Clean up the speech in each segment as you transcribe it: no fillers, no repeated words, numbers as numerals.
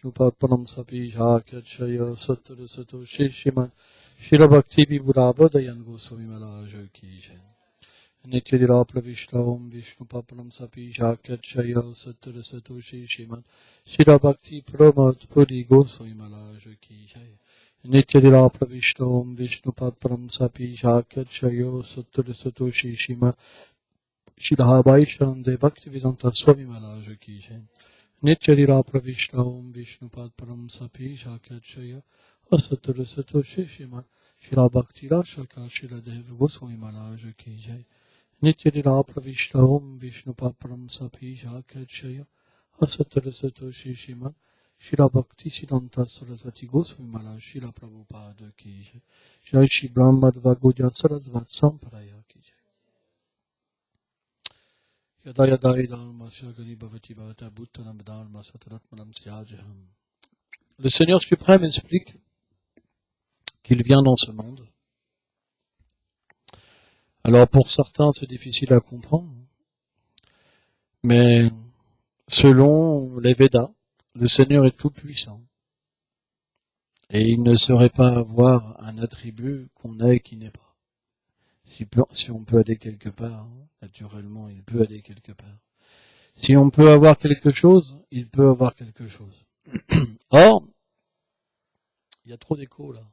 Vishnupadanam Sapija Kachaya Sattara Sato Shishiman Shila Bhakti Vibhurabhadayan Goswami Maharaj Ki Jai. Nityadira Pravishta Om Vishnupadanam Sapija Kachaya Sattara Sato Shishiman Shila Bhakti Pramad Puri Goswami Maharaj Ki Jai. Nityadira Pravishta Om Vishnupadanam Sapija Kachaya Sattara Sato Shishiman Shila Vaishnava Bhaktivedanta Swami Maharaj Ki Jai. Nityadira Pravishta Om Vishnupadanam Sapija Kachaya Sattara Sato Shishiman Shila Bhakti Rashaka Shila Dev Goswami Maharaj Ki Jai. Nityadira Pravishta Om Vishnupadanam Sapija Kachaya Sattara Sato Shishiman Shila Bhakti Siddhanta Sarasvati Goswami Maharaj Shila Prabhupada Ki Jai. Jai Shri Brahma Dvagoja Sarasvat Sampraya Ki Jai. Yada yada idam masya gani bhavati bhavata bhuttanam dharma sataratmanam syajaham. Le Seigneur suprême explique qu'il vient dans ce monde. Alors pour certains c'est difficile à comprendre, mais selon les Védas, le Seigneur est tout puissant. Et il ne saurait pas avoir un attribut qu'on a et qui n'est pas. Si on peut aller quelque part, naturellement, il peut aller quelque part. Si on peut avoir quelque chose, il peut avoir quelque chose. Or, il y a trop d'écho là.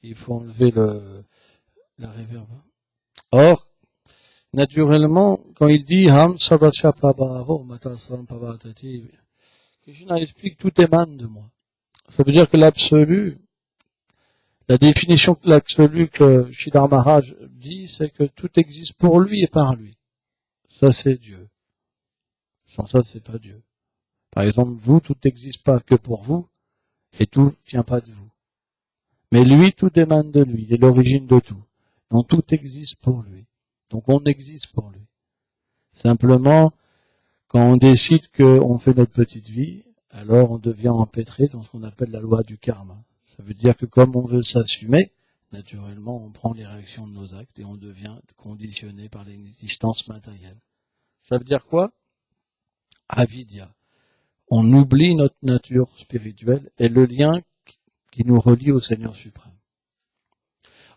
Il faut enlever la réverb. Or, naturellement, quand il dit Ham Sabasya Prabhavo Matasam Pavatati, Krishna explique tout émane de moi. Ça veut dire que l'absolu, la définition de l'absolu que Sridhar Maharaj dit, c'est que tout existe pour lui et par lui. Ça, c'est Dieu. Sans ça, c'est pas Dieu. Par exemple, vous, tout n'existe pas que pour vous, et tout ne vient pas de vous. Mais lui, tout émane de lui, il est l'origine de tout. Donc tout existe pour lui. Donc on existe pour lui. Simplement, quand on décide qu'on fait notre petite vie, alors on devient empêtré dans ce qu'on appelle la loi du karma. Ça veut dire que comme on veut s'assumer, naturellement, on prend les réactions de nos actes et on devient conditionné par l'existence matérielle. Ça veut dire quoi? Avidya. On oublie notre nature spirituelle et le lien qui nous relie au Seigneur suprême.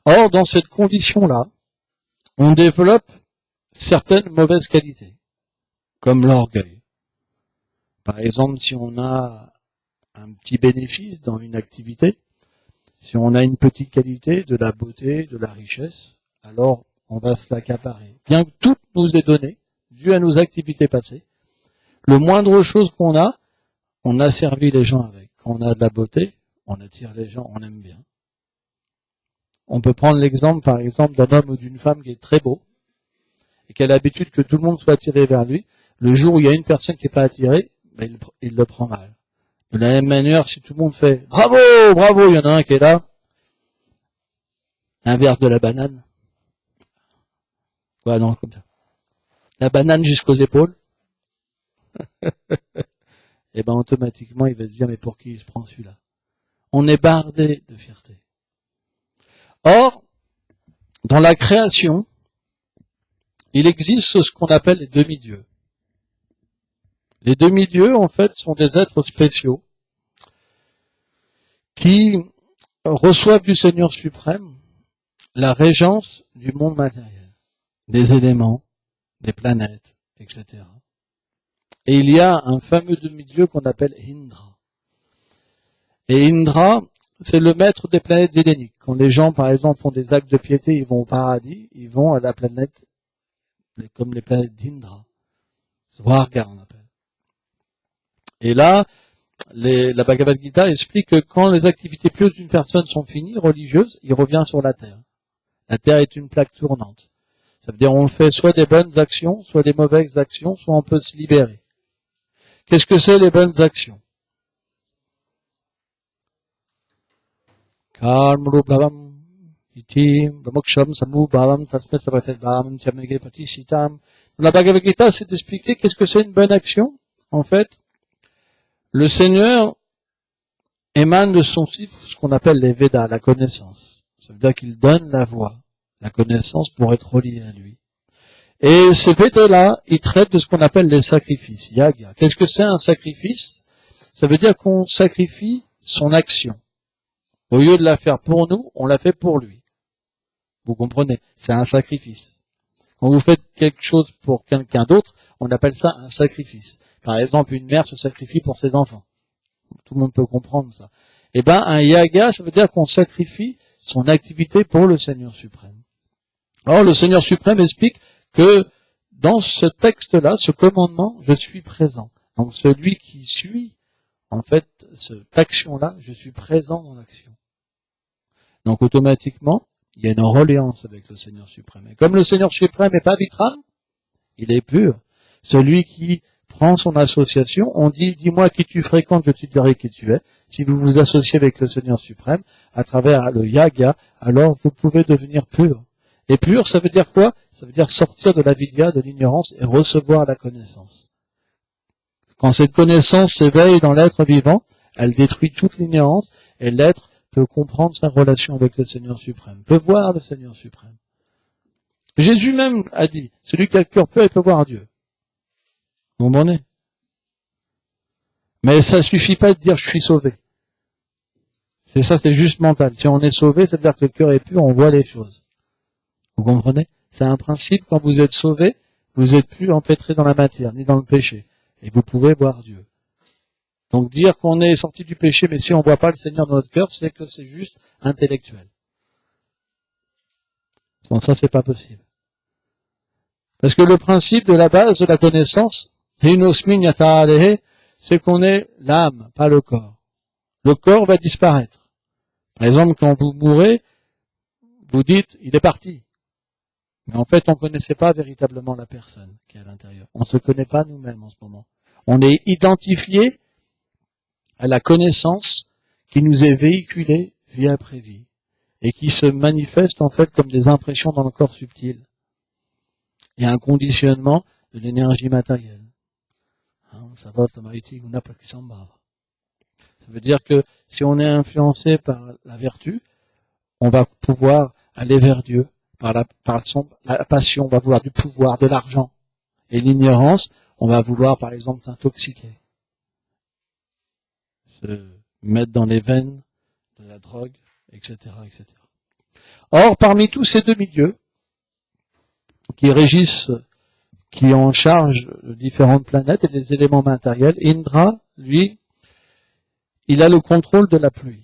Or, dans cette condition-là, on développe certaines mauvaises qualités, comme l'orgueil. Par exemple, si on a un petit bénéfice dans une activité, si on a une petite qualité, de la beauté, de la richesse, alors on va se l'accaparer. Bien que tout nous est donné, dû à nos activités passées, le moindre chose qu'on a, on a servi les gens avec. Quand on a de la beauté, on attire les gens, on aime bien. On peut prendre l'exemple, par exemple, d'un homme ou d'une femme qui est très beau, et qui a l'habitude que tout le monde soit attiré vers lui. Le jour où il y a une personne qui n'est pas attirée, ben il le prend mal. De la même manière, si tout le monde fait « Bravo, bravo », il y en a un qui est là, l'inverse de la banane. Ouais, non, comme ça. La banane jusqu'aux épaules. Et ben automatiquement, il va se dire « Mais pour qui il se prend celui-là ?» On est bardé de fierté. Or, dans la création, il existe ce qu'on appelle les demi-dieux. Les demi-dieux, en fait, sont des êtres spéciaux qui reçoivent du Seigneur suprême la régence du monde matériel, des éléments, des planètes, etc. Et il y a un fameux demi-dieu qu'on appelle Indra. Et Indra, c'est le maître des planètes héléniques. Quand les gens, par exemple, font des actes de piété, ils vont au paradis, ils vont à la planète, comme les planètes d'Indra. Svarga, on appelle. Et là, la Bhagavad Gita explique que quand les activités pieuses d'une personne sont finies, religieuses, il revient sur la terre. La terre est une plaque tournante. Ça veut dire on fait soit des bonnes actions, soit des mauvaises actions, soit on peut se libérer. Qu'est-ce que c'est les bonnes actions? Karmrubhavam itim brahmoksham samubhavam tasmet sabatet chamege patisitam. La Bhagavad Gita, c'est d'expliquer qu'est-ce que c'est une bonne action. En fait, le Seigneur émane de son chiffre ce qu'on appelle les Védas, la connaissance. Ça veut dire qu'il donne la voie, la connaissance pour être relié à lui. Et ce Védas-là, il traite de ce qu'on appelle les sacrifices, yaga. Qu'est-ce que c'est un sacrifice? ça veut dire qu'on sacrifie son action. Au lieu de la faire pour nous, on la fait pour lui. Vous comprenez? C'est un sacrifice. Quand vous faites quelque chose pour quelqu'un d'autre, on appelle ça un sacrifice. Par exemple, une mère se sacrifie pour ses enfants. Tout le monde peut comprendre ça. Eh ben, un yaga, ça veut dire qu'on sacrifie son activité pour le Seigneur suprême. Alors, le Seigneur suprême explique que dans ce texte-là, ce commandement, je suis présent. Donc, celui qui suit, en fait, cette action-là, je suis présent dans l'action. Donc, automatiquement, il y a une reliance avec le Seigneur suprême. Et comme le Seigneur suprême n'est pas vitral, il est pur. Celui qui prend son association, on dit, dis-moi qui tu fréquentes, je te dirai qui tu es. Si vous vous associez avec le Seigneur suprême, à travers le yaga, alors vous pouvez devenir pur. Et pur, ça veut dire quoi? Ça veut dire sortir de la vidya, de l'ignorance, et recevoir la connaissance. Quand cette connaissance s'éveille dans l'être vivant, elle détruit toute l'ignorance, et l'être peut comprendre sa relation avec le Seigneur suprême, peut voir le Seigneur suprême. Jésus même a dit, celui qui a le cœur pur, il peut voir Dieu. Vous comprenez? Mais ça suffit pas de dire je suis sauvé. C'est ça, c'est juste mental. Si on est sauvé, ça veut dire que le cœur est pur, on voit les choses. Vous comprenez? C'est un principe, quand vous êtes sauvé, vous n'êtes plus empêtré dans la matière, ni dans le péché. Et vous pouvez voir Dieu. Donc dire qu'on est sorti du péché, mais si on ne voit pas le Seigneur dans notre cœur, c'est que c'est juste intellectuel. Donc ça, c'est pas possible. Parce que le principe de la base de la connaissance, c'est qu'on est l'âme, pas le corps. Le corps va disparaître. Par exemple, quand vous mourrez, vous dites, il est parti. Mais en fait, on ne connaissait pas véritablement la personne qui est à l'intérieur. On ne se connaît pas nous-mêmes en ce moment. On est identifié à la connaissance qui nous est véhiculée vie après vie et qui se manifeste en fait comme des impressions dans le corps subtil. Il y a un conditionnement de l'énergie matérielle. Ça veut dire que si on est influencé par la vertu, on va pouvoir aller vers Dieu. Par la passion, on va vouloir du pouvoir, de l'argent. Et l'ignorance, on va vouloir par exemple s'intoxiquer. Se mettre dans les veines de la drogue, etc., etc. Or, parmi tous ces deux milieux qui régissent, qui ont en charge de différentes planètes et des éléments matériels, Indra, lui, il a le contrôle de la pluie.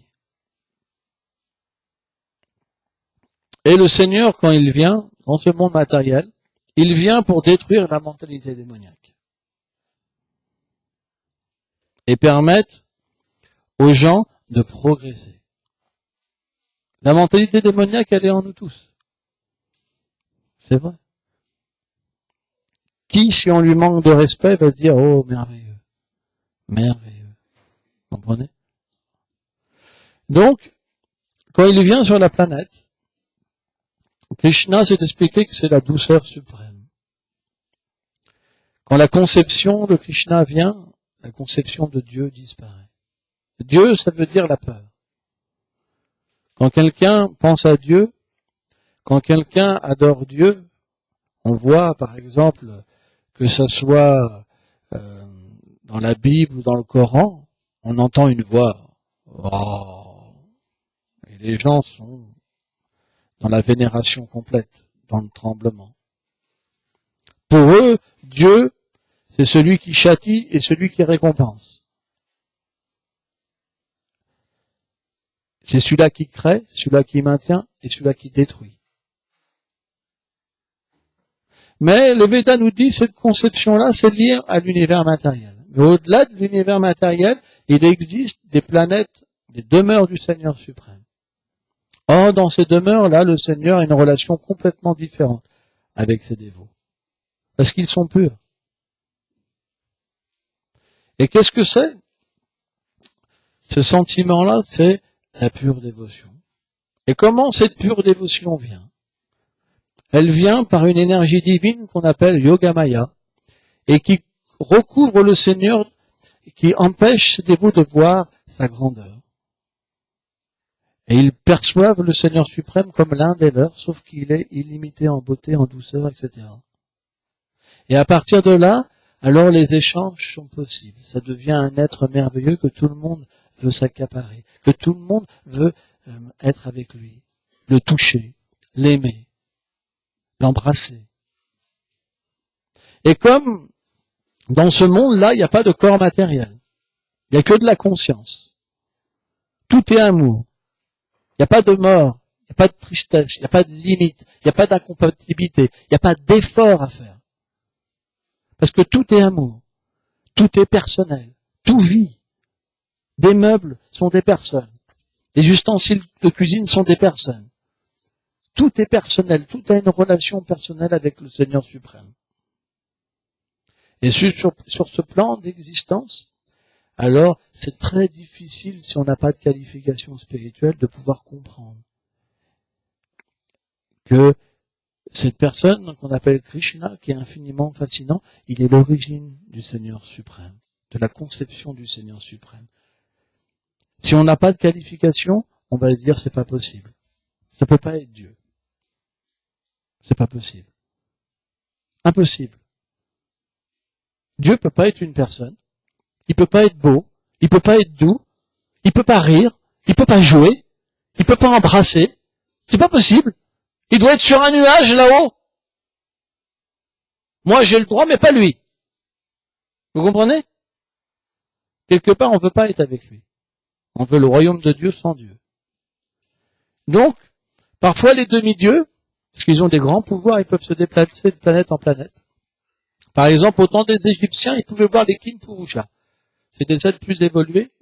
Et le Seigneur, quand il vient dans ce monde matériel, il vient pour détruire la mentalité démoniaque et permettre aux gens de progresser. La mentalité démoniaque, elle est en nous tous. C'est vrai. Qui, si on lui manque de respect, va se dire, oh, merveilleux, merveilleux. Vous comprenez? Donc, quand il vient sur la planète, Krishna s'est expliqué que c'est la douceur suprême. Quand la conception de Krishna vient, la conception de Dieu disparaît. Dieu, ça veut dire la peur. Quand quelqu'un pense à Dieu, quand quelqu'un adore Dieu, on voit par exemple que ce soit dans la Bible ou dans le Coran, on entend une voix. Oh. Et les gens sont dans la vénération complète, dans le tremblement. Pour eux, Dieu, c'est celui qui châtie et celui qui récompense. C'est celui-là qui crée, celui-là qui maintient et celui-là qui détruit. Mais le Véda nous dit cette conception-là, c'est lié à l'univers matériel. Mais au-delà de l'univers matériel, il existe des planètes, des demeures du Seigneur suprême. Or, dans ces demeures-là, le Seigneur a une relation complètement différente avec ses dévots. Parce qu'ils sont purs. Et qu'est-ce que c'est? Ce sentiment-là, c'est la pure dévotion. Et comment cette pure dévotion vient? Elle vient par une énergie divine qu'on appelle Yogamaya et qui recouvre le Seigneur, qui empêche ses dévots de voir sa grandeur. Et ils perçoivent le Seigneur suprême comme l'un des leurs, sauf qu'il est illimité en beauté, en douceur, etc. Et à partir de là, alors les échanges sont possibles. Ça devient un être merveilleux que tout le monde veut s'accaparer, que tout le monde veut être avec lui, le toucher, l'aimer, l'embrasser. Et comme dans ce monde-là, il n'y a pas de corps matériel, il n'y a que de la conscience. Tout est amour. Il n'y a pas de mort, il n'y a pas de tristesse, il n'y a pas de limite, il n'y a pas d'incompatibilité, il n'y a pas d'effort à faire. Parce que tout est amour, tout est personnel, tout vit. Des meubles sont des personnes, les ustensiles de cuisine sont des personnes. Tout est personnel, tout a une relation personnelle avec le Seigneur suprême. Et sur ce plan d'existence, alors c'est très difficile, si on n'a pas de qualification spirituelle, de pouvoir comprendre que cette personne qu'on appelle Krishna, qui est infiniment fascinant, il est l'origine du Seigneur suprême, de la conception du Seigneur suprême. Si on n'a pas de qualification, on va se dire c'est pas possible. Ça peut pas être Dieu. C'est pas possible. Impossible. Dieu peut pas être une personne. Il peut pas être beau. Il peut pas être doux. Il peut pas rire. Il peut pas jouer. Il peut pas embrasser. C'est pas possible. Il doit être sur un nuage là-haut. Moi, j'ai le droit, mais pas lui. Vous comprenez? Quelque part, on veut pas être avec lui. On veut le royaume de Dieu sans Dieu. Donc, parfois les demi-dieux, parce qu'ils ont des grands pouvoirs, ils peuvent se déplacer de planète en planète. Par exemple, au temps des Égyptiens, ils pouvaient voir les Kinpurusha. C'est des êtres plus évolués.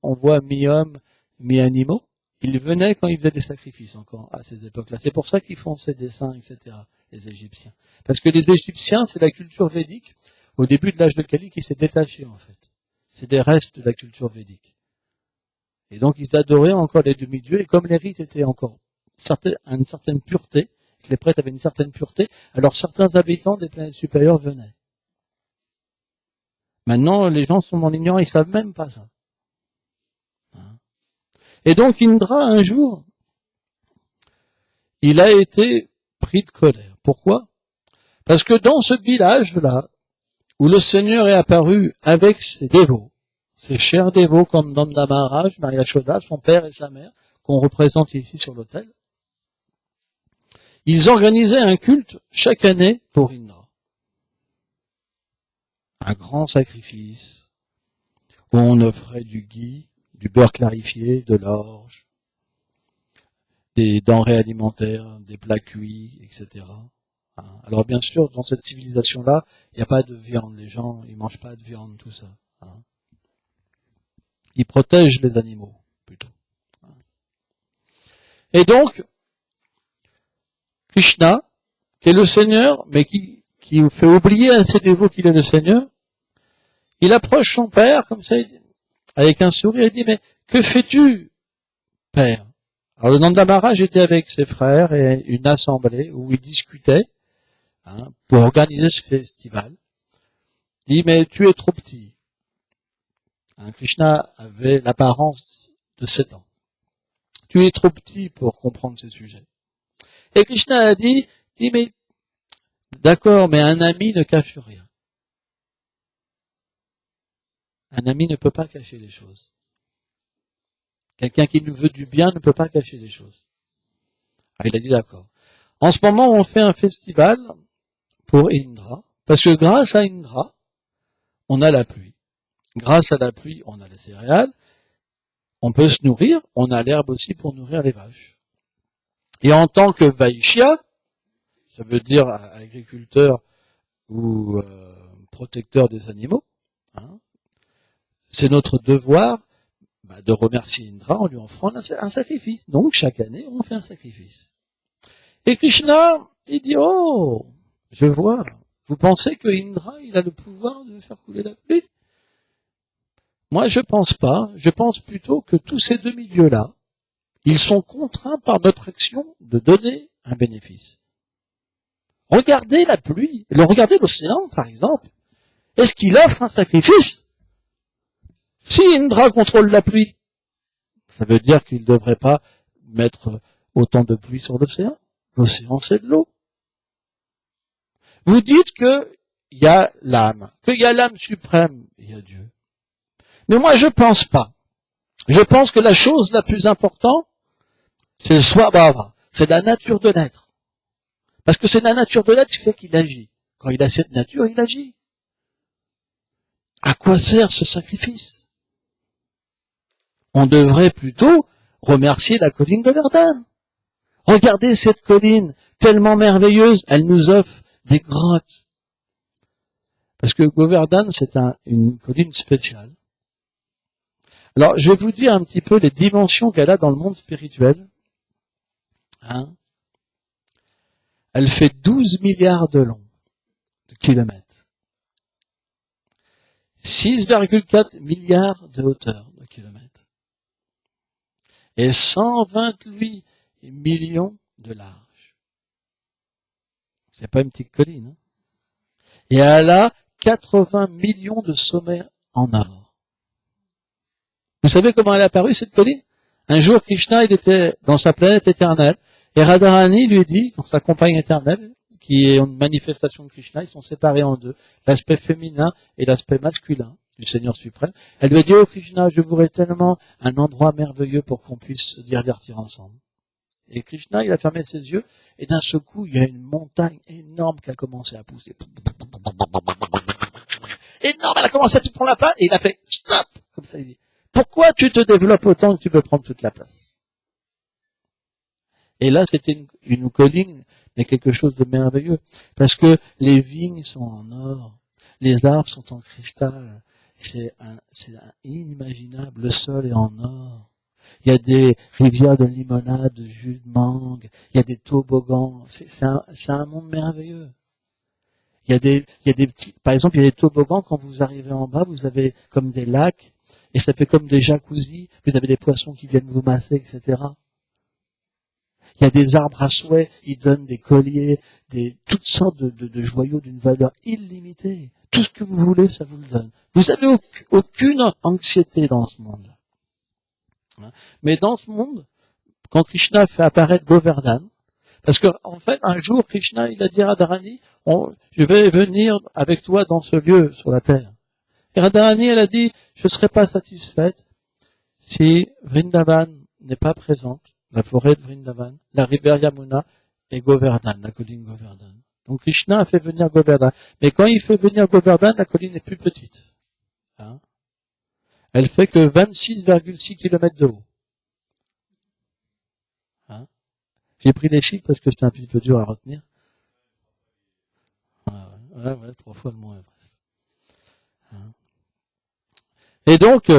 On voit mi-hommes, mi-animaux. Ils venaient quand ils faisaient des sacrifices encore à ces époques-là. C'est pour ça qu'ils font ces dessins, etc., les Égyptiens. Parce que les Égyptiens, c'est la culture védique, au début de l'âge de Kali, qui s'est détachée, en fait. C'est des restes de la culture védique. Et donc, ils adoraient encore les demi-dieux, et comme les rites étaient encore à une certaine pureté, que les prêtres avaient une certaine pureté, alors certains habitants des planètes supérieures venaient. Maintenant, les gens sont en ignorance, ils savent même pas ça. Et donc, Indra, un jour, il a été pris de colère. Pourquoi? Parce que dans ce village-là, où le Seigneur est apparu avec ses dévots, ses chers dévots comme Nanda Maharaj, Maria Yashoda, son père et sa mère, qu'on représente ici sur l'autel, ils organisaient un culte chaque année pour Indra. Un grand sacrifice, où on offrait du ghee, du beurre clarifié, de l'orge, des denrées alimentaires, des plats cuits, etc. Alors bien sûr, dans cette civilisation-là, il n'y a pas de viande. Les gens, ils mangent pas de viande, tout ça. Ils protègent les animaux, plutôt. Et donc, Krishna, qui est le Seigneur, mais qui fait oublier à ses dévots qu'il est le Seigneur, il approche son père, comme ça, avec un sourire, il dit, mais que fais-tu, père? Alors le Nanda Maharaj était avec ses frères et une assemblée où ils discutaient pour organiser ce festival. Il dit, mais tu es trop petit. Krishna avait l'apparence de 7 ans. Tu es trop petit pour comprendre ces sujets. Et Krishna a dit, mais d'accord, mais un ami ne cache rien. Un ami ne peut pas cacher les choses. Quelqu'un qui nous veut du bien ne peut pas cacher les choses. Alors, il a dit d'accord. En ce moment, on fait un festival pour Indra, parce que grâce à Indra, on a la pluie. Grâce à la pluie, on a les céréales, on peut se nourrir, on a l'herbe aussi pour nourrir les vaches. Et en tant que Vaishya, ça veut dire agriculteur ou protecteur des animaux, c'est notre devoir de remercier Indra en lui offrant un sacrifice. Donc chaque année, on fait un sacrifice. Et Krishna, il dit, oh, je vois, vous pensez que Indra, il a le pouvoir de faire couler la pluie? Moi, je pense pas. Je pense plutôt que tous ces demi-dieux-là, ils sont contraints par notre action de donner un bénéfice. Regardez la pluie, regardez l'océan, par exemple. Est-ce qu'il offre un sacrifice? Si Indra contrôle la pluie, ça veut dire qu'il ne devrait pas mettre autant de pluie sur l'océan. L'océan, c'est de l'eau. Vous dites que il y a l'âme. Qu'il y a l'âme suprême, il y a Dieu. Mais moi, je pense pas. Je pense que la chose la plus importante, c'est le Swabhava. C'est la nature de l'être. Parce que c'est la nature de l'être qui fait qu'il agit. Quand il a cette nature, il agit. À quoi sert ce sacrifice? On devrait plutôt remercier la colline Govardhan. Regardez cette colline tellement merveilleuse, elle nous offre des grottes. Parce que Govardhan, c'est une colline spéciale. Alors, je vais vous dire un petit peu les dimensions qu'elle a dans le monde spirituel. Hein? Elle fait 12 milliards de long, de kilomètres. 6,4 milliards de hauteur de kilomètres. Et 128 millions de large. C'est pas une petite colline. Hein? Et elle a 80 millions de sommets en or. Vous savez comment elle est apparue, cette colline? Un jour, Krishna, il était dans sa planète éternelle, et Radharani lui dit, dans sa compagne éternelle, qui est une manifestation de Krishna, ils sont séparés en deux, l'aspect féminin et l'aspect masculin du Seigneur suprême. Elle lui a dit, oh Krishna, je voudrais tellement un endroit merveilleux pour qu'on puisse se divertir ensemble. Et Krishna, il a fermé ses yeux, et d'un seul coup, il y a une montagne énorme qui a commencé à pousser. Énorme, elle a commencé à tout prendre la place, et il a fait stop, comme ça il dit. Pourquoi tu te développes autant que tu veux prendre toute la place? Et là, c'était une colline, mais quelque chose de merveilleux. Parce que les vignes sont en or, les arbres sont en cristal, c'est inimaginable, le sol est en or. Il y a des rivières de limonade, de jus de mangue, il y a des toboggans, c'est un monde merveilleux. Il y a des petits, par exemple, il y a des toboggans, quand vous arrivez en bas, vous avez comme des lacs, et ça fait comme des jacuzzis, vous avez des poissons qui viennent vous masser, etc. Il y a des arbres à souhait, ils donnent des colliers, toutes sortes de joyaux d'une valeur illimitée. Tout ce que vous voulez, ça vous le donne. Vous n'avez aucune anxiété dans ce monde. Mais dans ce monde, quand Krishna fait apparaître Govardhan, parce que en fait, un jour, Krishna, il a dit à Radharani, je vais venir avec toi dans ce lieu sur la terre. Et Radharani, elle a dit, je ne serai pas satisfaite si Vrindavan n'est pas présente, la forêt de Vrindavan, la rivière Yamuna et Govardhan, la colline Govardhan. Donc Krishna a fait venir Govardhan. Mais quand il fait venir Govardhan, la colline est plus petite. Hein? Elle fait que 26,6 km de haut. Hein? J'ai pris les chiffres parce que c'était un petit peu dur à retenir. Ouais, 3 fois le Mont Everest. Hein? Et donc,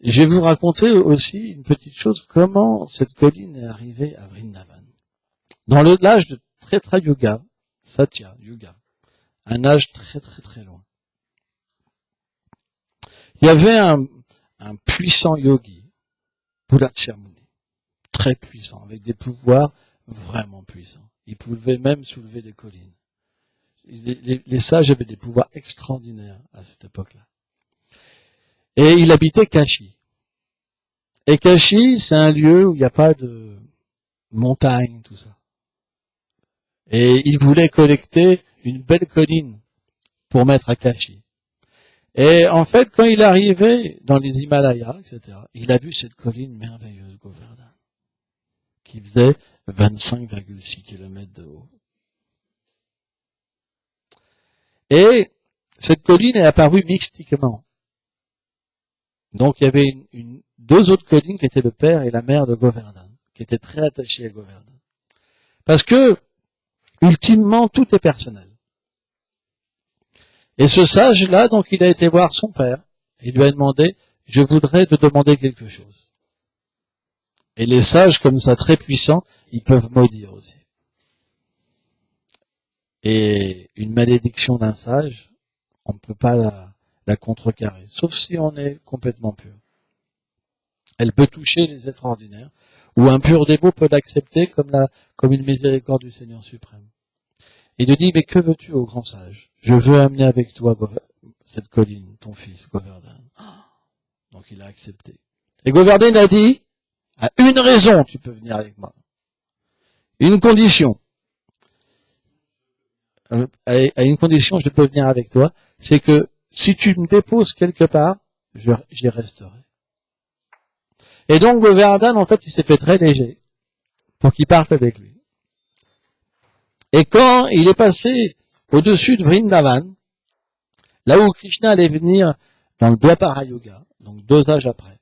je vais vous raconter aussi une petite chose, comment cette colline est arrivée à Vrindavan. Dans l'âge de Treta Yuga, Satya Yuga, un âge très très très loin, il y avait un puissant yogi, Pulatya Muni, très puissant, avec des pouvoirs vraiment puissants. Il pouvait même soulever des collines. Les sages avaient des pouvoirs extraordinaires à cette époque-là. Et il habitait Kashi. Et Kashi, c'est un lieu où il n'y a pas de montagne, tout ça. Et il voulait collecter une belle colline pour mettre à Kashi. Et en fait, quand il arrivait dans les Himalayas, etc., il a vu cette colline merveilleuse, Govardhan, qui faisait 25,6 km de haut. Et cette colline est apparue mystiquement. Donc il y avait deux autres collines qui étaient le père et la mère de Govardhan, qui étaient très attachés à Govardhan. Parce que, ultimement, tout est personnel. Et ce sage-là, donc, il a été voir son père, et il lui a demandé, je voudrais te demander quelque chose. Et les sages, comme ça, très puissants, ils peuvent maudire aussi. Et une malédiction d'un sage, on ne peut pas la contrecarrer, sauf si on est complètement pur. Elle peut toucher les êtres ordinaires, ou un pur dévot peut l'accepter comme une miséricorde du Seigneur suprême. Il lui dit, mais que veux-tu, ô grand sage? Je veux amener avec toi cette colline, ton fils, Govardhan. Donc il a accepté. Et Govardhan a dit, à une raison, tu peux venir avec moi. Une condition. à une condition, je peux venir avec toi, c'est que si tu me déposes quelque part, j'y resterai. Et donc Govardhan, en fait, il s'est fait très léger pour qu'il parte avec lui. Et quand il est passé au-dessus de Vrindavan, là où Krishna allait venir dans le Dwapara Yuga, donc 2 âges après,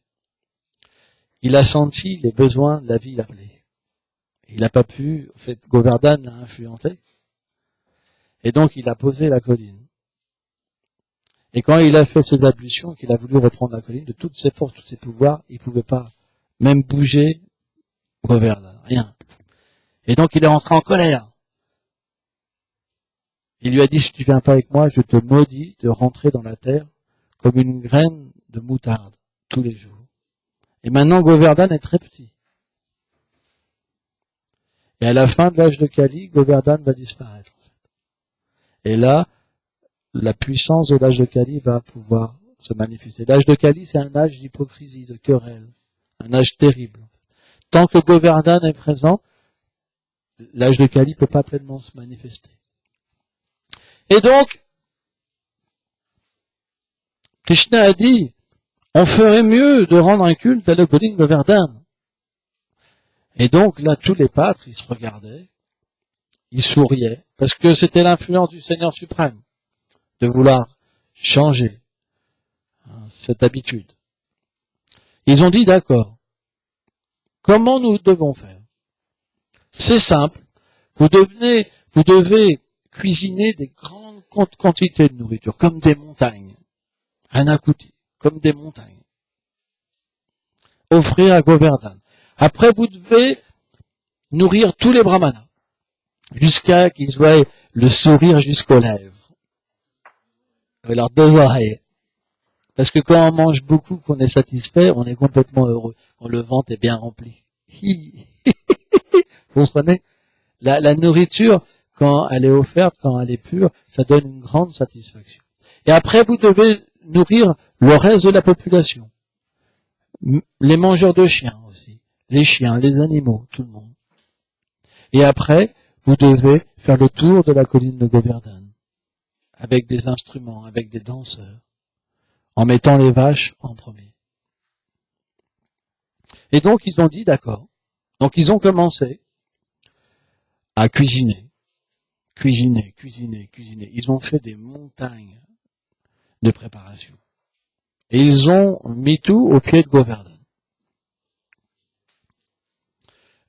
il a senti les besoins de la vie l'appeler. Il n'a pas pu, en fait, Govardhan l'a influencé. Et donc, il a posé la colline. Et quand il a fait ses ablutions, qu'il a voulu reprendre la colline, de toutes ses forces, tous ses pouvoirs, il ne pouvait pas même bouger Govardhan, rien. Et donc, il est rentré en colère. Il lui a dit, si tu viens pas avec moi, je te maudis de rentrer dans la terre comme une graine de moutarde tous les jours. Et maintenant, Govardhan est très petit. Et à la fin de l'âge de Kali, Govardhan va disparaître. Et là, la puissance de l'âge de Kali va pouvoir se manifester. L'âge de Kali, c'est un âge d'hypocrisie, de querelle, un âge terrible. Tant que Govardhan est présent, l'âge de Kali ne peut pas pleinement se manifester. Et donc, Krishna a dit, on ferait mieux de rendre un culte à la colline Govardhan. Et donc, là, tous les pâtres, ils se regardaient, ils souriaient, parce que c'était l'influence du Seigneur suprême de vouloir changer cette habitude. Ils ont dit, d'accord, comment nous devons faire? C'est simple, vous devez cuisiner des grandes quantités de nourriture, comme des montagnes, un akuti, comme des montagnes. Offrir à Govardhan. Après, vous devez nourrir tous les brahmanas, jusqu'à qu'ils voient le sourire jusqu'aux lèvres, avec leurs 2 oreilles. Parce que quand on mange beaucoup, qu'on est satisfait, on est complètement heureux, quand le ventre est bien rempli. Vous comprenez? La nourriture, quand elle est offerte, quand elle est pure, ça donne une grande satisfaction. Et après, vous devez nourrir le reste de la population. Les mangeurs de chiens aussi. Les chiens, les animaux, tout le monde. Et après, vous devez faire le tour de la colline de Govardhan. Avec des instruments, avec des danseurs. En mettant les vaches en premier. Et donc, ils ont dit d'accord. Donc, ils ont commencé à cuisiner. Cuisiner. Ils ont fait des montagnes de préparation. Et ils ont mis tout au pied de Govardhan.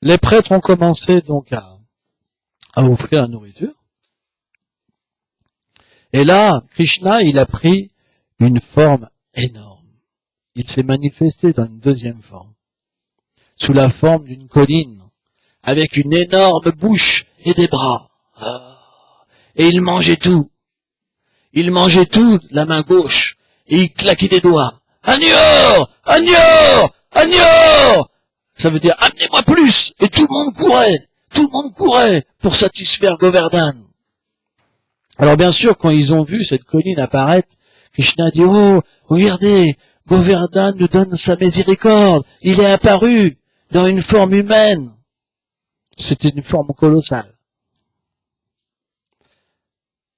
Les prêtres ont commencé donc à offrir la nourriture. Et là, Krishna, il a pris une forme énorme. Il s'est manifesté dans une deuxième forme, sous la forme d'une colline, avec une énorme bouche et des bras. Et il mangeait tout. Il mangeait tout de la main gauche, et il claquait des doigts. Agnior! Agnior! Agnior! Ça veut dire, amenez-moi plus! Et tout le monde courait pour satisfaire Govardhan. Alors bien sûr, quand ils ont vu cette colline apparaître, Krishna dit, oh, regardez, Govardhan nous donne sa miséricorde, il est apparu dans une forme humaine. C'était une forme colossale.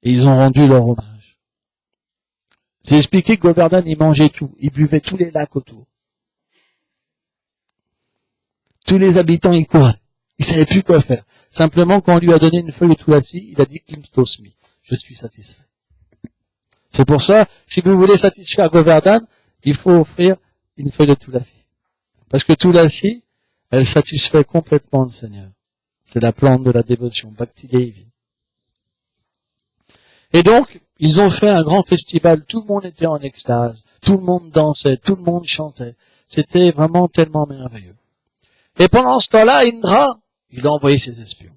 Et ils ont rendu leur hommage. C'est expliqué que Govardhan, il mangeait tout, il buvait tous les lacs autour. Tous les habitants, ils couraient. Ils savaient plus quoi faire. Simplement, quand on lui a donné une feuille de tulasi, il a dit Klimstosmi. Je suis satisfait. C'est pour ça, si vous voulez satisfaire Govardhan, il faut offrir une feuille de tulasi. Parce que tulasi, elle satisfait complètement le Seigneur. C'est la plante de la dévotion, Bhakti Devi. Et donc, ils ont fait un grand festival, tout le monde était en extase, tout le monde dansait, tout le monde chantait. C'était vraiment tellement merveilleux. Et pendant ce temps-là, Indra, il a envoyé ses espions.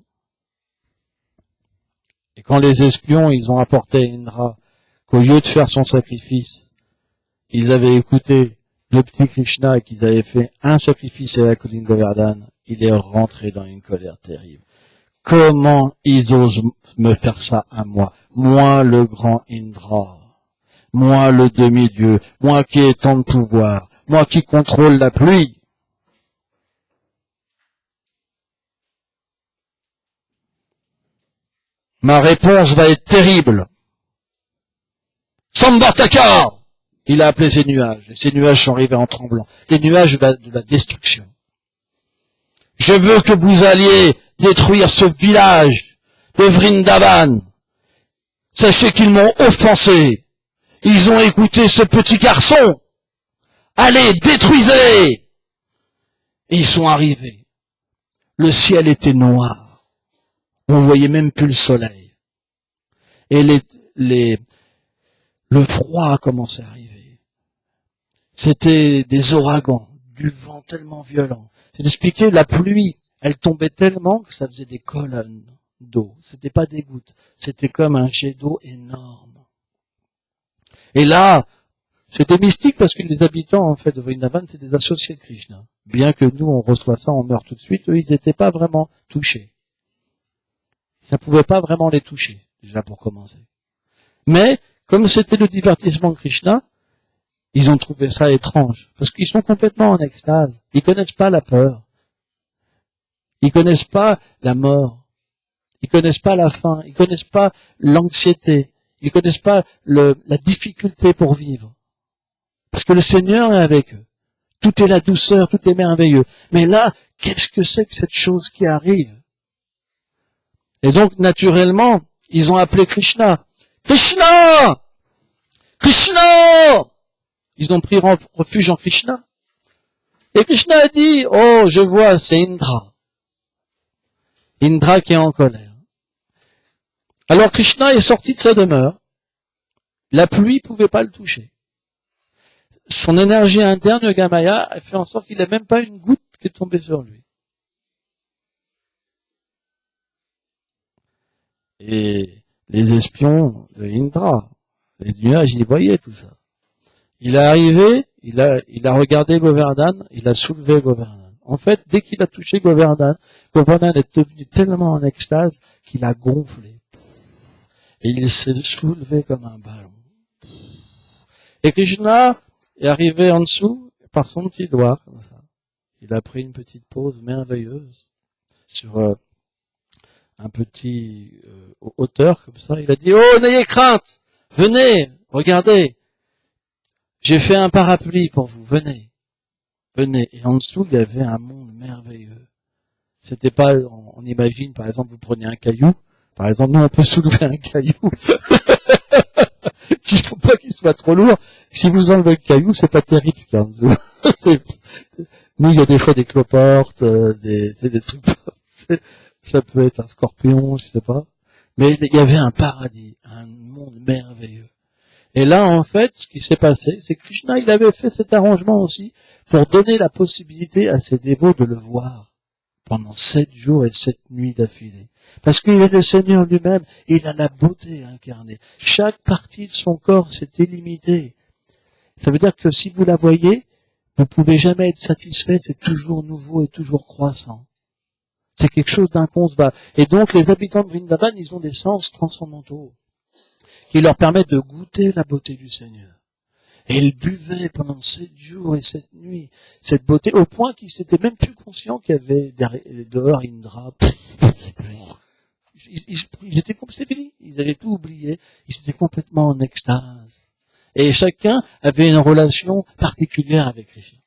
Et quand les espions, ils ont apporté à Indra qu'au lieu de faire son sacrifice, ils avaient écouté le petit Krishna et qu'ils avaient fait un sacrifice à la colline Govardhan, il est rentré dans une colère terrible. Comment ils osent me faire ça à moi? Moi, le grand Indra. Moi, le demi-dieu. Moi qui ai tant de pouvoir. Moi qui contrôle la pluie. ma réponse va être terrible. Sambartaka! Il a appelé ces nuages, et ces nuages sont arrivés en tremblant. Les nuages de la destruction. Je veux que vous alliez détruire ce village de Vrindavan. Sachez qu'ils m'ont offensé. Ils ont écouté ce petit garçon. Allez, détruisez! Et ils sont arrivés. Le ciel était noir. On voyait même plus le soleil. Et le froid a commencé à arriver. C'était des ouragans, du vent tellement violent. C'est expliqué, la pluie, elle tombait tellement que ça faisait des colonnes d'eau. C'était pas des gouttes, c'était comme un jet d'eau énorme. Et là, c'était mystique parce que les habitants, en fait, de Vrindavan, c'est des associés de Krishna. Bien que nous, on reçoit ça, on meurt tout de suite, eux, ils n'étaient pas vraiment touchés. Ça pouvait pas vraiment les toucher, déjà pour commencer. Mais, comme c'était le divertissement de Krishna, ils ont trouvé ça étrange. Parce qu'ils sont complètement en extase. Ils connaissent pas la peur. Ils connaissent pas la mort. Ils connaissent pas la faim. Ils connaissent pas l'anxiété. Ils connaissent pas la difficulté pour vivre. Parce que le Seigneur est avec eux. Tout est la douceur, tout est merveilleux. Mais là, qu'est-ce que c'est que cette chose qui arrive? Et donc, naturellement, ils ont appelé Krishna. Krishna! Krishna! Ils ont pris refuge en Krishna. Et Krishna a dit, oh, je vois, c'est Indra. Indra qui est en colère. Alors Krishna est sorti de sa demeure. La pluie pouvait pas le toucher. Son énergie interne, Gamaya, a fait en sorte qu'il n'a même pas une goutte qui est tombée sur lui. Et les espions de Indra, les nuages, ils voyaient tout ça. Il est arrivé, il a regardé Govardhan, il a soulevé Govardhan. En fait, dès qu'il a touché Govardhan, Govardhan est devenu tellement en extase qu'il a gonflé. Et il s'est soulevé comme un ballon. Et Krishna est arrivé en dessous par son petit doigt, comme ça. Il a pris une petite pause merveilleuse sur un petit hauteur, comme ça. Il a dit, oh, n'ayez crainte! Venez, regardez! J'ai fait un parapluie pour vous, venez. Venez. Et en dessous, il y avait un monde merveilleux. C'était pas, on imagine, par exemple, vous prenez un caillou. Par exemple, nous, on peut soulever un caillou. Il faut pas qu'il soit trop lourd. Si vous enlevez le caillou, c'est pas terrible ce qu'il y a en dessous. Nous, il y a des fois des cloportes, des trucs. Ça peut être un scorpion, je sais pas. Mais il y avait un paradis, un monde merveilleux. Et là, en fait, ce qui s'est passé, c'est que Krishna, il avait fait cet arrangement aussi pour donner la possibilité à ses dévots de le voir pendant 7 jours et 7 nuits d'affilée. Parce qu'il est le Seigneur lui-même, il a la beauté incarnée. Chaque partie de son corps s'est illimitée. Ça veut dire que si vous la voyez, vous pouvez jamais être satisfait, c'est toujours nouveau et toujours croissant. C'est quelque chose d'inconcevable. Et donc, les habitants de Vrindavan, ils ont des sens transcendantaux qui leur permettent de goûter la beauté du Seigneur. Et ils buvaient pendant 7 jours et 7 nuits cette beauté, au point qu'ils s'étaient même plus conscients qu'il y avait dehors Indra. Ils étaient c'était fini. Ils avaient tout oublié. Ils étaient complètement en extase. Et chacun avait une relation particulière avec Krishna.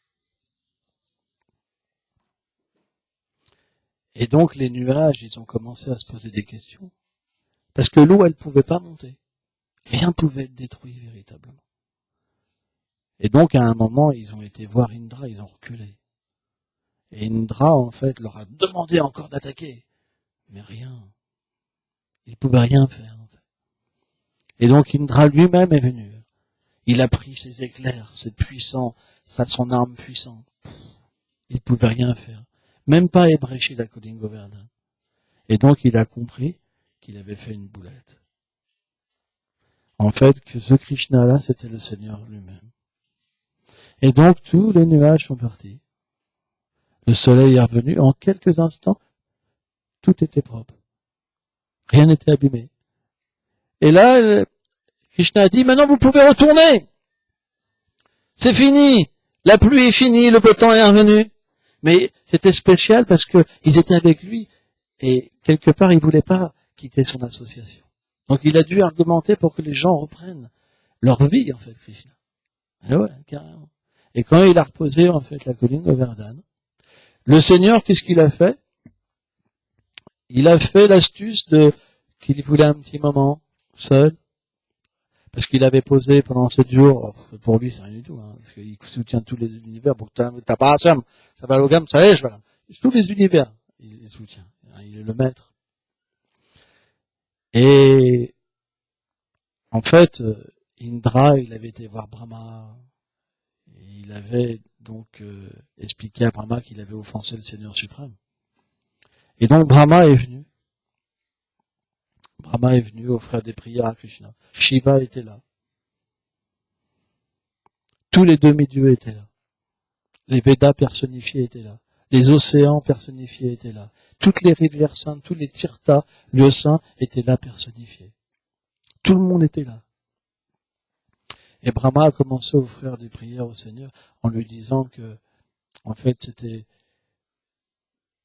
Et donc les nuages, ils ont commencé à se poser des questions. Parce que l'eau, elle pouvait pas monter. Rien pouvait être détruit véritablement. Et donc, à un moment, ils ont été voir Indra, ils ont reculé. Et Indra, en fait, leur a demandé encore d'attaquer. Mais rien. Il ne pouvait rien faire, en fait. Et donc, Indra lui-même est venu. Il a pris ses éclairs, ses puissants, son arme puissante. Il ne pouvait rien faire. Même pas ébrécher la colline Govardhan. Et donc, il a compris qu'il avait fait une boulette. En fait, que ce Krishna-là, c'était le Seigneur lui-même. Et donc, tous les nuages sont partis. Le soleil est revenu. En quelques instants, tout était propre. Rien n'était abîmé. Et là, Krishna a dit, maintenant vous pouvez retourner. C'est fini. La pluie est finie, le beau temps est revenu. Mais c'était spécial parce que ils étaient avec lui. Et quelque part, ils voulaient pas quitter son association. Donc il a dû argumenter pour que les gens reprennent leur vie, en fait, Krishna. Et ouais, carrément. Et quand il a reposé, en fait, la colline Govardhan, le Seigneur, qu'est-ce qu'il a fait? Il a fait l'astuce qu'il voulait un petit moment, seul, parce qu'il avait posé pendant 7 jours, pour lui c'est rien du tout, hein, parce qu'il soutient tous les univers, pour que t'as pas ça va au gamme, ça y est, voilà. Tous les univers, il les soutient, il est le maître. Et, en fait, Indra, il avait été voir Brahma, et il avait donc expliqué à Brahma qu'il avait offensé le Seigneur suprême. Et donc Brahma est venu. Brahma est venu offrir des prières à Krishna. Shiva était là. Tous les demi-dieux étaient là. Les Védas personnifiés étaient là. Les océans personnifiés étaient là. Toutes les rivières saintes, tous les tirthas, lieux saints, étaient là personnifiés. Tout le monde était là. Et Brahma a commencé à offrir des prières au Seigneur en lui disant que, en fait,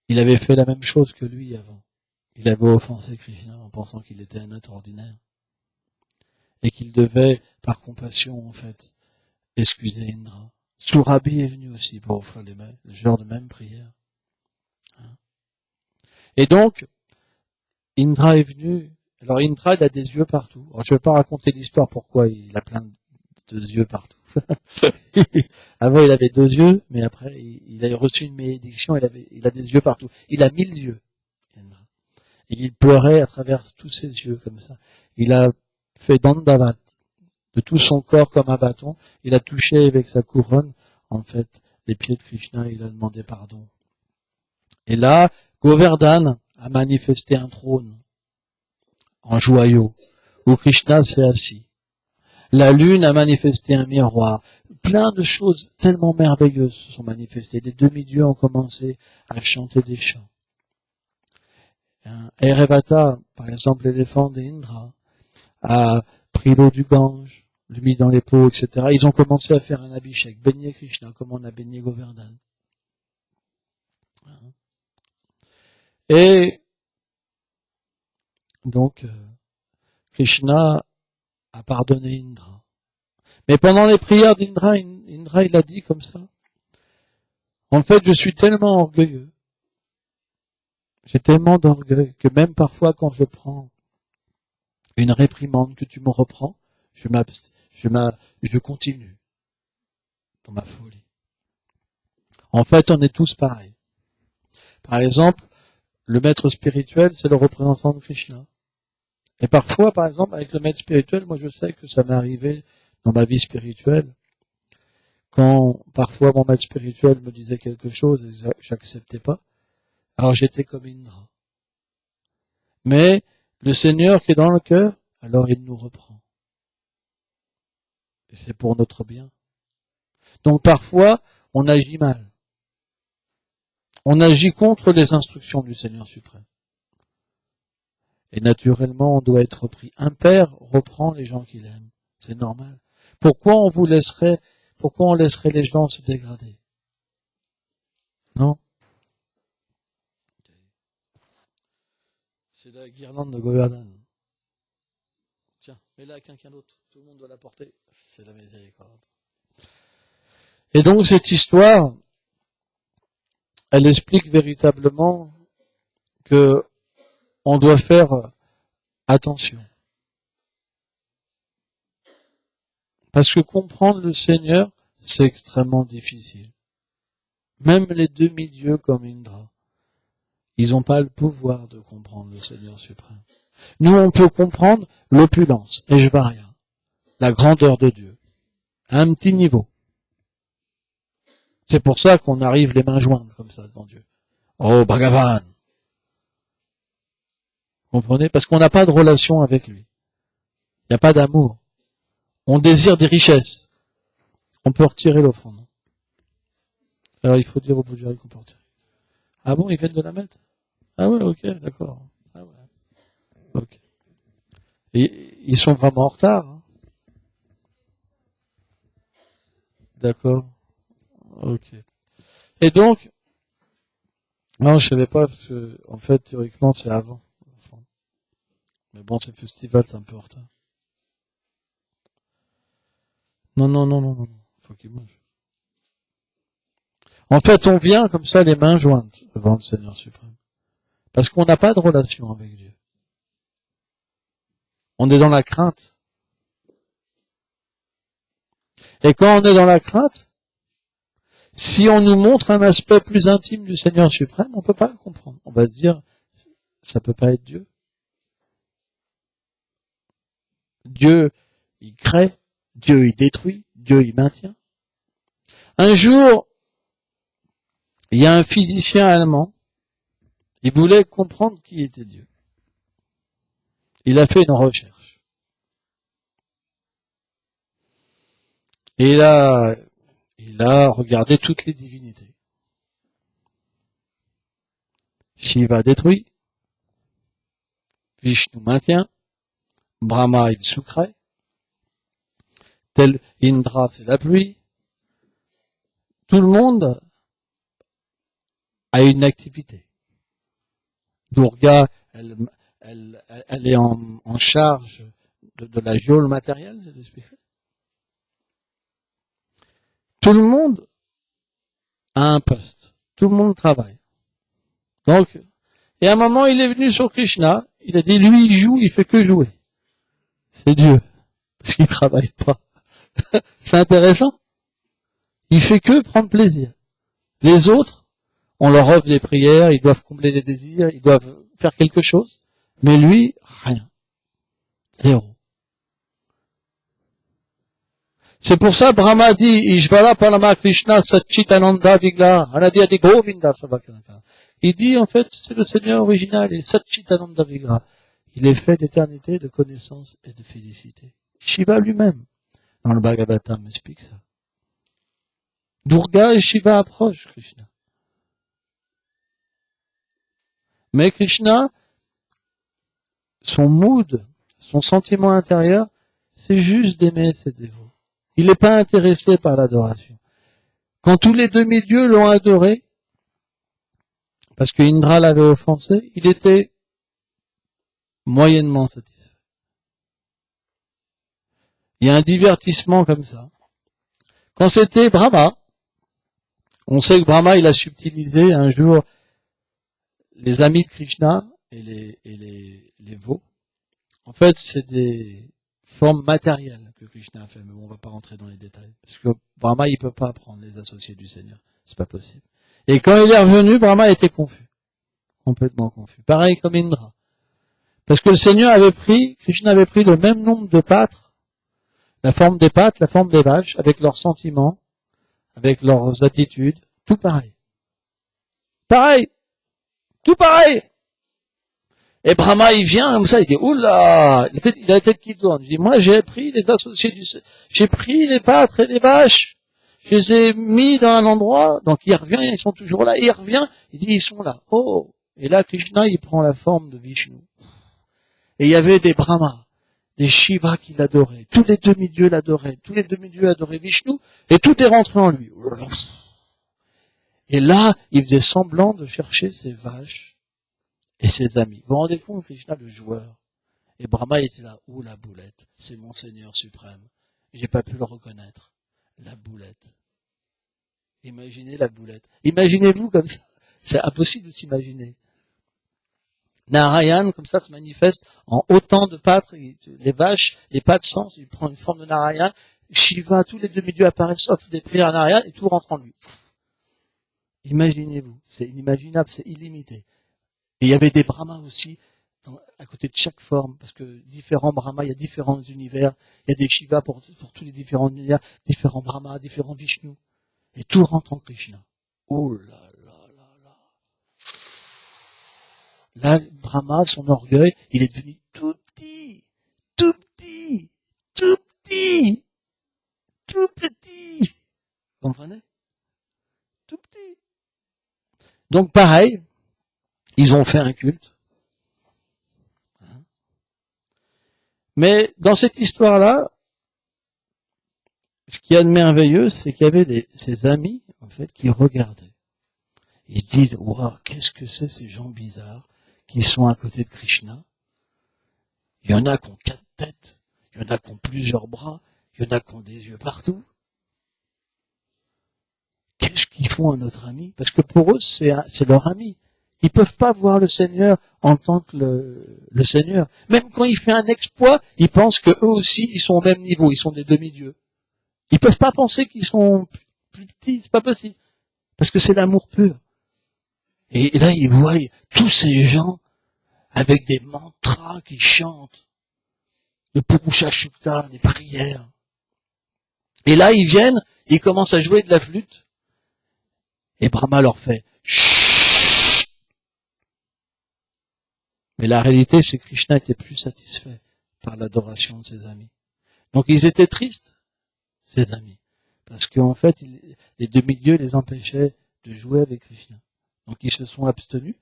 il avait fait la même chose que lui avant. Il avait offensé Krishna en pensant qu'il était un être ordinaire. Et qu'il devait, par compassion, en fait, excuser Indra. Surabi est venu aussi pour offrir le genre de même prière. Et donc, Indra est venu. Alors Indra, il a des yeux partout. Alors, je ne vais pas raconter l'histoire pourquoi il a plein de yeux partout. Avant, il avait 2 yeux, mais après, il a reçu une malédiction, il a des yeux partout. Il a 1000 yeux, Indra. Et il pleurait à travers tous ses yeux, comme ça. Il a fait dandavat de tout son corps comme un bâton. Il a touché avec sa couronne, en fait, les pieds de Krishna, et il a demandé pardon. Et là, Govardhan a manifesté un trône en joyau, où Krishna s'est assis. La lune a manifesté un miroir. Plein de choses tellement merveilleuses se sont manifestées. Les demi-dieux ont commencé à chanter des chants. Airavata, par exemple l'éléphant d'Indra, a pris l'eau du Gange, le mis dans les pots, etc. Ils ont commencé à faire un abhishek, baigner Krishna, comme on a baigné Govardhan. Et donc, Krishna a pardonné Indra. Mais pendant les prières d'Indra, Indra, il a dit comme ça, en fait, je suis tellement orgueilleux, j'ai tellement d'orgueil que même parfois quand je prends une réprimande que tu me reprends, je continue dans ma folie. En fait, on est tous pareils. Par exemple, le maître spirituel, c'est le représentant de Krishna. Et parfois, par exemple, avec le maître spirituel, moi je sais que ça m'est arrivé dans ma vie spirituelle, quand parfois mon maître spirituel me disait quelque chose et j'acceptais pas, alors j'étais comme Indra. Mais le Seigneur qui est dans le cœur, alors il nous reprend. Et c'est pour notre bien. Donc parfois, on agit mal. On agit contre les instructions du Seigneur suprême. Et naturellement, on doit être repris. Un père reprend les gens qu'il aime. C'est normal. Pourquoi on laisserait les gens se dégrader? Non? C'est la guirlande de Govardhan. Tiens, mets-la à quelqu'un d'autre. Tout le monde doit la porter. C'est la miséricorde. Et donc, cette histoire, elle explique véritablement que on doit faire attention. Parce que comprendre le Seigneur, c'est extrêmement difficile. Même les demi-dieux comme Indra, ils n'ont pas le pouvoir de comprendre le Seigneur suprême. Nous, on peut comprendre l'opulence, Eshvarya, la grandeur de Dieu, à un petit niveau. C'est pour ça qu'on arrive les mains jointes comme ça devant Dieu. Oh, Bhagavan! Vous comprenez? Parce qu'on n'a pas de relation avec lui. Il n'y a pas d'amour. On désire des richesses. On peut retirer l'offrande. Alors il faut dire au Bouddha qu'on peut retirer. Ah bon, ils viennent de la mettre? Ah ouais, ok, d'accord. Ah ouais. Ok. Et ils sont vraiment en retard. Hein. D'accord. Ok. Et donc, non, je savais pas parce que, en fait, théoriquement, c'est avant. Mais bon, ces festivals, c'est un peu en retard. Non. Faut qu'il mange. En fait, on vient comme ça, les mains jointes, devant le Seigneur suprême. Parce qu'on n'a pas de relation avec Dieu. On est dans la crainte. Et quand on est dans la crainte, si on nous montre un aspect plus intime du Seigneur suprême, on peut pas le comprendre. On va se dire, ça peut pas être Dieu. Dieu, il crée. Dieu, il détruit. Dieu, il maintient. Un jour, il y a un physicien allemand, il voulait comprendre qui était Dieu. Il a fait une recherche. Et il a regardé toutes les divinités. Shiva détruit, Vishnu maintient, Brahma il soucrait, tel Indra c'est la pluie. Tout le monde a une activité. Durga, elle est en charge de la geôle matérielle, c'est expliqué. Tout le monde a un poste. Tout le monde travaille. Donc, et à un moment, il est venu sur Krishna, il a dit, lui, il joue, il fait que jouer. C'est Dieu. Parce qu'il travaille pas. C'est intéressant. Il fait que prendre plaisir. Les autres, on leur offre des prières, ils doivent combler les désirs, ils doivent faire quelque chose. Mais lui, rien. Zéro. C'est pour ça Brahma dit Ishvara Parama Krishna Satchitananda Vigla Anadi Adi Govinda Savakana. Il dit en fait c'est le Seigneur original, il est Satchitananda Vigra. Il est fait d'éternité, de connaissance et de félicité. Shiva lui-même, dans le Bhagavatam, explique ça. Durga et Shiva approchent Krishna. Mais Krishna, son mood, son sentiment intérieur, c'est juste d'aimer ses dévots. Il n'est pas intéressé par l'adoration. Quand tous les demi-dieux l'ont adoré, parce que Indra l'avait offensé, il était moyennement satisfait. Il y a un divertissement comme ça. Quand c'était Brahma, on sait que Brahma, il a subtilisé un jour les amis de Krishna et les veaux. En fait, c'est des formes matérielles que Krishna a fait, mais bon, on va pas rentrer dans les détails. Parce que Brahma, il peut pas prendre les associés du Seigneur. C'est pas possible. Et quand il est revenu, Brahma était confus. Complètement confus. Pareil comme Indra. Parce que le Seigneur avait pris, Krishna avait pris le même nombre de pâtres, la forme des pâtres, la forme des vaches, avec leurs sentiments, avec leurs attitudes, tout pareil. Pareil! Tout pareil! Et Brahma, il vient comme ça, il dit, oula, il a la tête qui tourne. Il dit, moi, j'ai pris les associés j'ai pris les pâtres et les vaches, je les ai mis dans un endroit, donc il revient, ils sont toujours là, et il revient, il dit, ils sont là. Oh! Et là, Krishna, il prend la forme de Vishnu. Et il y avait des Brahmas, des Shiva qui l'adoraient, tous les demi-dieux l'adoraient, tous les demi-dieux adoraient Vishnu, et tout est rentré en lui. Et là, il faisait semblant de chercher ses vaches et ses amis. Vous vous rendez compte, Krishna, le joueur. Et Brahma était là, oh la boulette, c'est mon Seigneur suprême. J'ai pas pu le reconnaître. La boulette. Imaginez la boulette. Imaginez-vous comme ça. C'est impossible de s'imaginer. Narayan, comme ça, se manifeste en autant de pâtres, les vaches, les pas de sang, il prend une forme de Narayan, Shiva, tous les demi-dieux apparaissent, sauf des prières à Narayan, et tout rentre en lui. Imaginez-vous, c'est inimaginable, c'est illimité. Et il y avait des Brahmas aussi, à côté de chaque forme, parce que différents Brahmas, il y a différents univers, il y a des Shiva pour tous les différents univers, différents Brahmas, différents Vishnu, et tout rentre en Krishna. Oh là là là là. Là, Brahma, son orgueil, il est devenu tout petit, tout petit, tout petit, tout petit. Vous comprenez? Tout petit. Donc pareil, ils ont fait un culte. Mais dans cette histoire-là, ce qu'il y a de merveilleux, c'est qu'il y avait ces amis, en fait, qui regardaient. Ils disent, waouh, qu'est-ce que c'est ces gens bizarres qui sont à côté de Krishna? Il y en a qui ont 4 têtes, il y en a qui ont plusieurs bras, il y en a qui ont des yeux partout. Qu'est-ce qu'ils font à notre ami? Parce que pour eux, c'est leur ami. Ils peuvent pas voir le Seigneur en tant que le Seigneur. Même quand il fait un exploit, ils pensent que eux aussi, ils sont au même niveau, ils sont des demi-dieux. Ils peuvent pas penser qu'ils sont plus petits, c'est pas possible. Parce que c'est l'amour pur. Et là, ils voient tous ces gens avec des mantras qui chantent, de Purusha Shukta, des prières. Et là, ils viennent, ils commencent à jouer de la flûte. Et Brahma leur fait chut. Mais la réalité, c'est que Krishna était plus satisfait par l'adoration de ses amis. Donc ils étaient tristes, ses amis. Parce qu'en fait, les demi-dieux les empêchaient de jouer avec Krishna. Donc ils se sont abstenus.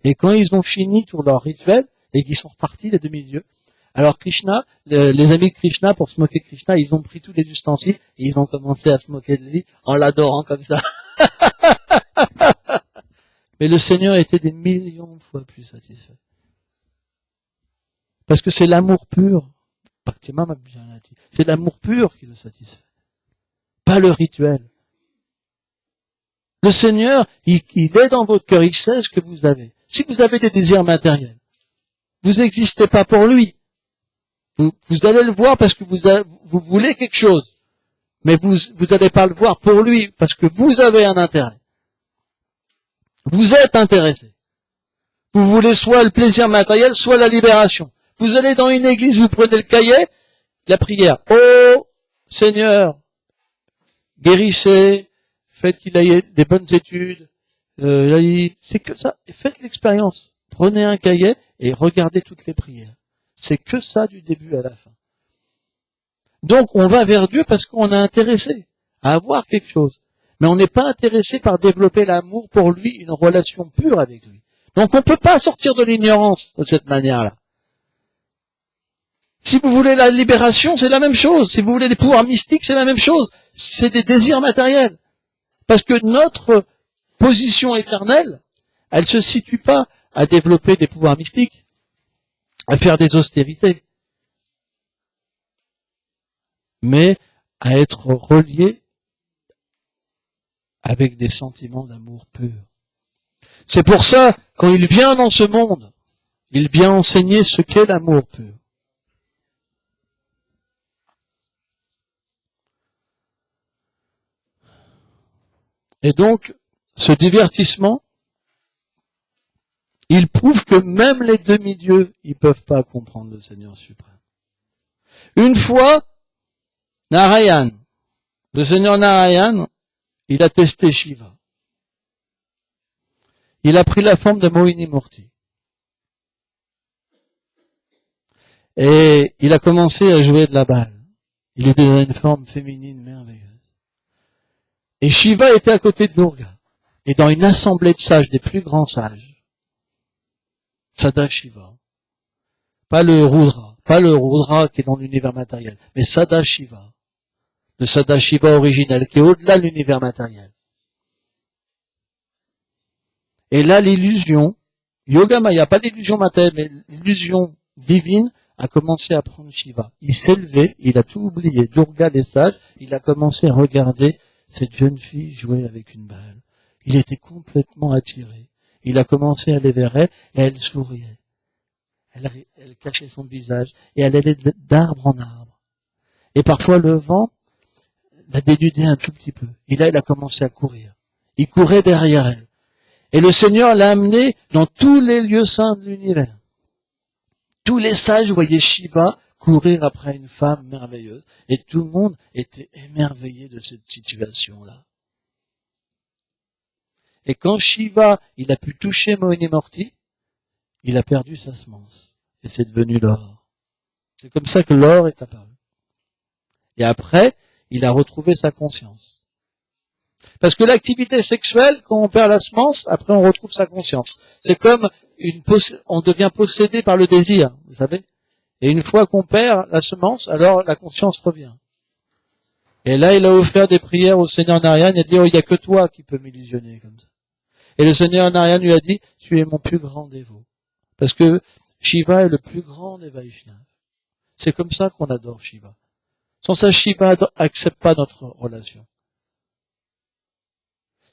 Et quand ils ont fini tout leur rituel, et qu'ils sont repartis, les demi-dieux, alors Krishna, les amis de Krishna, pour se moquer de Krishna, ils ont pris tous les ustensiles, et ils ont commencé à se moquer de lui, en l'adorant comme ça. Mais le Seigneur était des millions de fois plus satisfait. Parce que c'est l'amour pur. C'est l'amour pur qui le satisfait. Pas le rituel. Le Seigneur, il est dans votre cœur, il sait ce que vous avez. Si vous avez des désirs matériels, vous n'existez pas pour lui. Vous allez le voir parce que vous voulez quelque chose. Mais vous n'allez pas le voir pour lui parce que vous avez un intérêt. Vous êtes intéressé. Vous voulez soit le plaisir matériel, soit la libération. Vous allez dans une église, vous prenez le cahier, la prière. Oh, Seigneur, guérissez, faites qu'il ait des bonnes études. C'est que ça. Faites l'expérience. Prenez un cahier et regardez toutes les prières. C'est que ça du début à la fin. Donc on va vers Dieu parce qu'on est intéressé à avoir quelque chose. Mais on n'est pas intéressé par développer l'amour pour lui, une relation pure avec lui. Donc on ne peut pas sortir de l'ignorance de cette manière-là. Si vous voulez la libération, c'est la même chose. Si vous voulez des pouvoirs mystiques, c'est la même chose. C'est des désirs matériels. Parce que notre position éternelle, elle ne se situe pas à développer des pouvoirs mystiques, à faire des austérités, mais à être relié avec des sentiments d'amour pur. C'est pour ça, quand il vient dans ce monde, il vient enseigner ce qu'est l'amour pur. Et donc, ce divertissement, il prouve que même les demi-dieux, ils peuvent pas comprendre le Seigneur suprême. Une fois, Narayan, le Seigneur Narayan, il a testé Shiva. Il a pris la forme de Mohini Murti. Et il a commencé à jouer de la balle. Il était dans une forme féminine merveilleuse. Et Shiva était à côté de Durga. Et dans une assemblée de sages, des plus grands sages, Sadashiva, pas le Rudra qui est dans l'univers matériel, mais Sadashiva, le Sadashiva originel qui est au-delà de l'univers matériel. Et là, l'illusion, Yogamaya, pas l'illusion matérielle, mais l'illusion divine, a commencé à prendre Shiva. Il s'est levé, il a tout oublié, Durga les sages, il a commencé à regarder cette jeune fille jouer avec une balle. Il était complètement attiré. Il a commencé à aller vers elle et elle souriait. Elle cachait son visage et elle allait d'arbre en arbre. Et parfois le vent l'a dénudé un tout petit peu. Et là, il a commencé à courir. Il courait derrière elle. Et le Seigneur l'a amené dans tous les lieux saints de l'univers. Tous les sages voyaient Shiva courir après une femme merveilleuse. Et tout le monde était émerveillé de cette situation-là. Et quand Shiva, il a pu toucher Mohini Murti, il a perdu sa semence. Et c'est devenu l'or. C'est comme ça que l'or est apparu. Et après, il a retrouvé sa conscience. Parce que l'activité sexuelle, quand on perd la semence, après on retrouve sa conscience. C'est comme on devient possédé par le désir, vous savez. Et une fois qu'on perd la semence, alors la conscience revient. Et là, il a offert des prières au Seigneur Narayan, il a dit, oh, il n'y a que toi qui peux m'illusionner comme ça. Et le Seigneur Narayan lui a dit, tu es mon plus grand dévot. Parce que Shiva est le plus grand des Vaishnavas. C'est comme ça qu'on adore Shiva. Sans ça, Shiva accepte pas notre relation.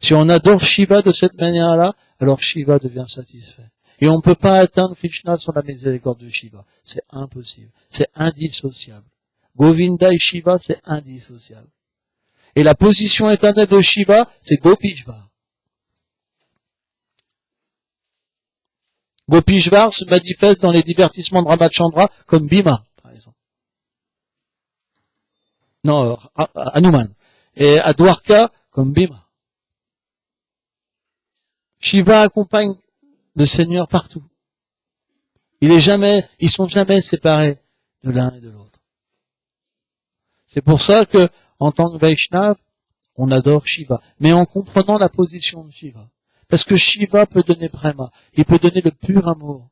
Si on adore Shiva de cette manière-là, alors Shiva devient satisfait. Et on ne peut pas atteindre Krishna sans la miséricorde de Shiva. C'est impossible. C'est indissociable. Govinda et Shiva, c'est indissociable. Et la position éternelle de Shiva, c'est Gopishvar. Gopishvar se manifeste dans les divertissements de Ramachandra comme Bhima, par exemple. Non, Hanuman. Et à Dwarka comme Bhima. Shiva accompagne le Seigneur partout. Ils sont jamais séparés de l'un et de l'autre. C'est pour ça que, en tant que Vaishnav, on adore Shiva, mais en comprenant la position de Shiva. Parce que Shiva peut donner prema, il peut donner le pur amour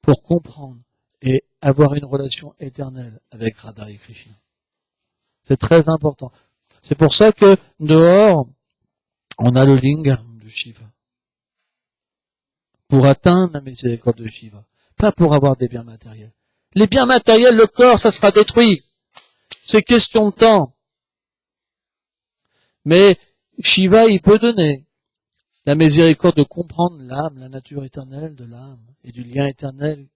pour comprendre et avoir une relation éternelle avec Radha et Krishna. C'est très important. C'est pour ça que dehors, on a le lingam de Shiva. Pour atteindre la miséricorde de Shiva. Pas pour avoir des biens matériels. Les biens matériels, le corps, ça sera détruit. C'est question de temps. Mais Shiva, il peut donner la miséricorde de comprendre l'âme, la nature éternelle de l'âme et du lien éternel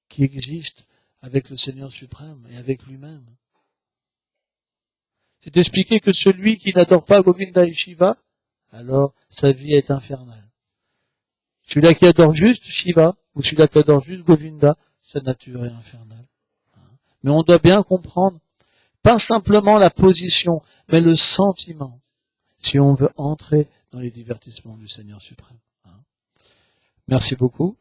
qui existe avec le Seigneur suprême et avec lui-même. C'est expliqué que celui qui n'adore pas Govinda et Shiva, alors sa vie est infernale. Celui-là qui adore juste Shiva, ou celui-là qui adore juste Govinda, sa nature est infernale. Mais on doit bien comprendre, pas simplement la position, mais le sentiment, si on veut entrer dans les divertissements du Seigneur suprême. Merci beaucoup.